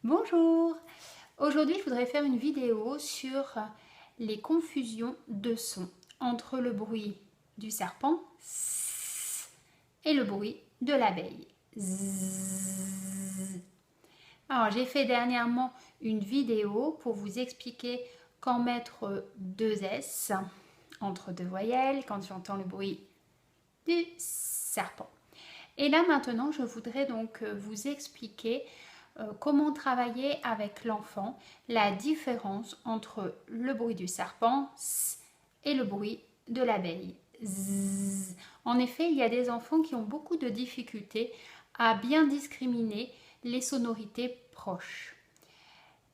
Bonjour! Aujourd'hui, je voudrais faire une vidéo sur les confusions de sons entre le bruit du serpent et le bruit de l'abeille. Alors, j'ai fait dernièrement une vidéo pour vous expliquer quand mettre deux S entre deux voyelles quand j'entends le bruit du serpent. Et là maintenant, je voudrais donc vous expliquer comment travailler avec l'enfant la différence entre le bruit du serpent et le bruit de l'abeille. En effet, il y a des enfants qui ont beaucoup de difficultés à bien discriminer les sonorités proches.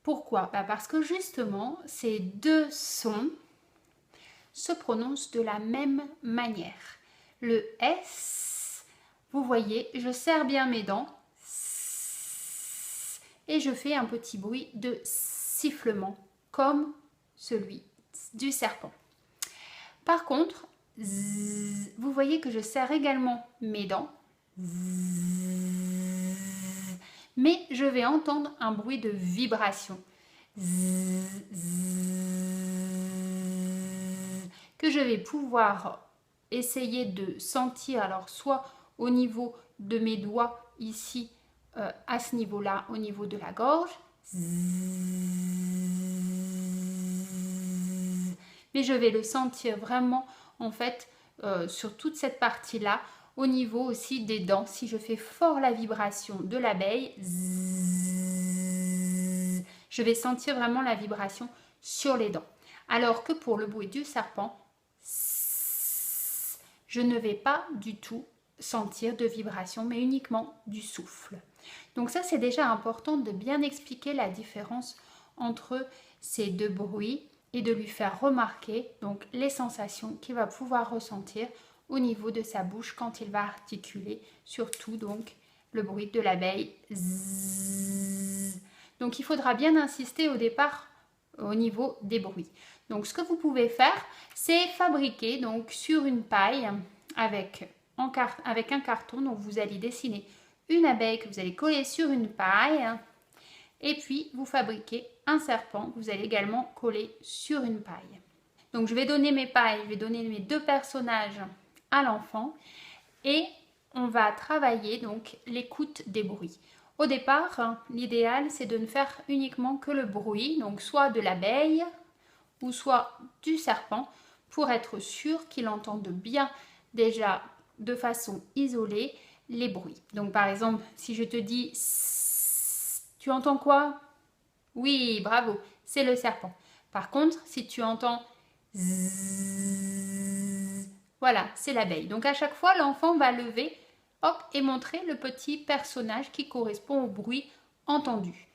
Pourquoi? Parce que justement, ces deux sons se prononcent de la même manière. Le S, vous voyez, je serre bien mes dents et je fais un petit bruit de sifflement comme celui du serpent. Par contre, vous voyez que je serre également mes dents, mais je vais entendre un bruit de vibration que je vais pouvoir essayer de sentir, alors soit au niveau de mes doigts ici, à ce niveau-là, au niveau de la gorge, mais je vais le sentir vraiment en fait sur toute cette partie-là, au niveau aussi des dents. Si je fais fort la vibration de l'abeille, je vais sentir vraiment la vibration sur les dents. Alors que pour le bruit du serpent, je ne vais pas du tout sentir de vibration, mais uniquement du souffle. Donc ça, c'est déjà important de bien expliquer la différence entre ces deux bruits et de lui faire remarquer donc les sensations qu'il va pouvoir ressentir au niveau de sa bouche quand il va articuler, surtout donc le bruit de l'abeille. Donc il faudra bien insister au départ au niveau des bruits. Donc ce que vous pouvez faire, c'est fabriquer donc sur une paille avec un carton. Donc vous allez dessiner une abeille que vous allez coller sur une paille et puis vous fabriquez un serpent que vous allez également coller sur une paille. Donc je vais donner mes pailles, je vais donner mes deux personnages à l'enfant et on va travailler donc l'écoute des bruits. Au départ, l'idéal c'est de ne faire uniquement que le bruit, donc soit de l'abeille ou soit du serpent, pour être sûr qu'il entende bien déjà de façon isolée les bruits. Donc par exemple, si je te dis tu entends quoi? Oui, bravo, c'est le serpent. Par contre, si tu entends voilà, c'est l'abeille. Donc à chaque fois, l'enfant va lever hop, et montrer le petit personnage qui correspond au bruit entendu.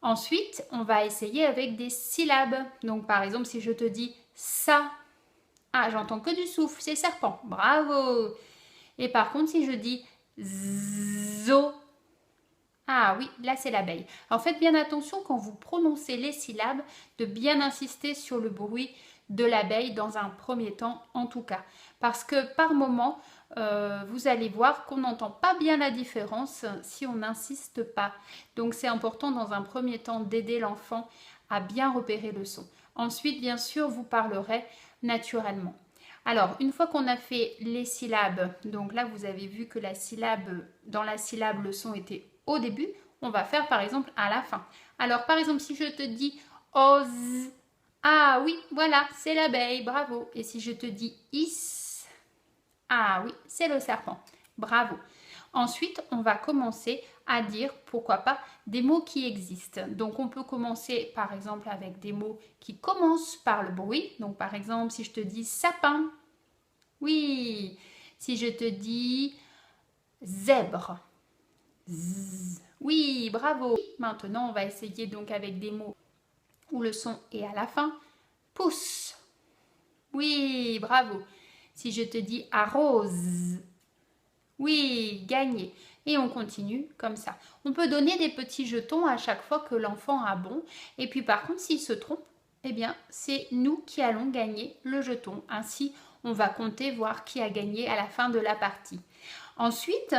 Ensuite, on va essayer avec des syllabes. Donc par exemple, si je te dis ça, ah, j'entends que du souffle, c'est serpent. Bravo. Et par contre, si je dis zo, ah oui, là c'est l'abeille. Alors faites bien attention quand vous prononcez les syllabes de bien insister sur le bruit de l'abeille dans un premier temps en tout cas. Parce que par moment, vous allez voir qu'on n'entend pas bien la différence si on n'insiste pas. Donc c'est important dans un premier temps d'aider l'enfant à bien repérer le son. Ensuite, bien sûr, vous parlerez naturellement. Alors, une fois qu'on a fait les syllabes, donc là vous avez vu que la syllabe, dans la syllabe le son était au début, on va faire par exemple à la fin. Alors par exemple si je te dis oz, ah oui, voilà, c'est l'abeille, bravo. Et si je te dis is, ah oui, c'est le serpent, bravo. Ensuite, on va commencer à dire, pourquoi pas, des mots qui existent. Donc, on peut commencer, par exemple, avec des mots qui commencent par le bruit. Donc, par exemple, si je te dis sapin, oui. Si je te dis zèbre, zzz, oui, bravo. Maintenant, on va essayer donc avec des mots où le son est à la fin. Pouce, oui, bravo. Si je te dis arrose, oui, gagné. Et on continue comme ça. On peut donner des petits jetons à chaque fois que l'enfant a bon. Et puis par contre, s'il se trompe, eh bien, c'est nous qui allons gagner le jeton. Ainsi, on va compter, voir qui a gagné à la fin de la partie. Ensuite,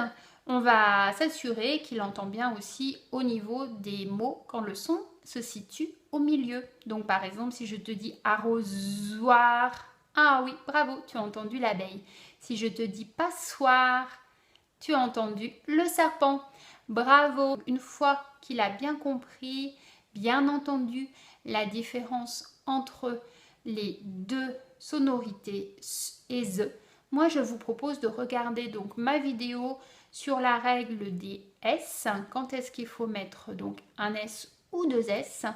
On va s'assurer qu'il entend bien aussi au niveau des mots quand le son se situe au milieu. Donc par exemple, si je te dis arrosoir, ah oui, bravo, tu as entendu l'abeille. Si je te dis passoire, tu as entendu le serpent. Bravo. Une fois qu'il a bien compris, bien entendu la différence entre les deux sonorités S et Z, moi je vous propose de regarder donc ma vidéo sur la règle des S, quand est-ce qu'il faut mettre donc un S ou deux S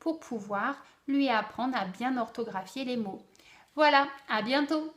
pour pouvoir lui apprendre à bien orthographier les mots. Voilà, à bientôt!